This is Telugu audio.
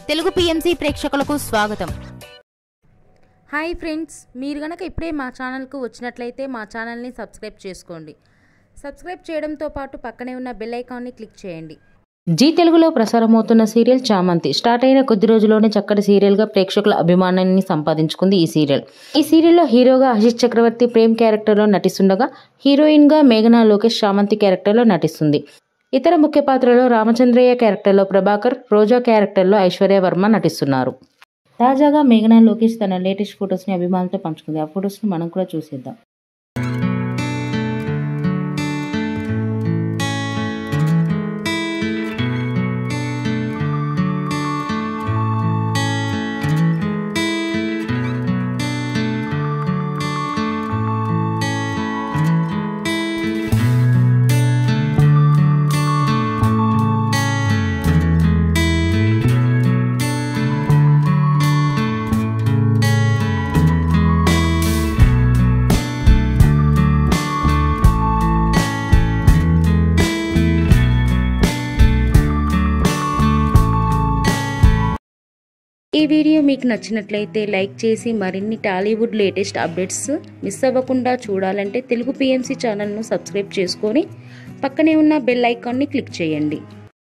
తెలుగు పిఎంసి ప్రేక్షకులకు స్వాగతం. హాయ్ ఫ్రెండ్స్, మీరు గనక ఇప్పుడే మా ఛానల్కు వచ్చినట్లయితే మా ఛానల్ని సబ్స్క్రైబ్ చేసుకోండి. సబ్స్క్రైబ్ చేయడంతో పాటు పక్కనే ఉన్న బెల్ ఐకాన్ని క్లిక్ చేయండి. జీ తెలుగులో ప్రసారమవుతున్న సీరియల్ చామంతి స్టార్ట్ అయిన కొద్ది రోజుల్లోనే చక్కటి సీరియల్గా ప్రేక్షకుల అభిమానాన్ని సంపాదించుకుంది ఈ సీరియల్. ఈ సీరియల్లో హీరోగా ఆశిష్ చక్రవర్తి ప్రేమ్ క్యారెక్టర్లో నటిస్తుండగా హీరోయిన్గా మేఘనా లోకేష్ చామంతి క్యారెక్టర్లో నటిస్తుంది. ఇతర ముఖ్య పాత్రలో రామచంద్రయ్య క్యారెక్టర్లో ప్రభాకర్, రోజా క్యారెక్టర్లో ఐశ్వర్య వర్మ నటిస్తున్నారు. తాజాగా మేఘనా లోకేష్ తన లేటెస్ట్ ఫొటోస్ని అభిమానులతో పంచుకుంది. ఆ ఫొటోస్ని మనం కూడా చూసేద్దాం. ఈ వీడియో మీకు నచ్చినట్లయితే లైక్ చేసి మరిన్ని టాలీవుడ్ లేటెస్ట్ అప్డేట్స్ మిస్ అవ్వకుండా చూడాలంటే తెలుగు పిఎంసి ఛానల్ను సబ్స్క్రైబ్ చేసుకొని పక్కనే ఉన్న బెల్ ఐకాన్ని క్లిక్ చేయండి.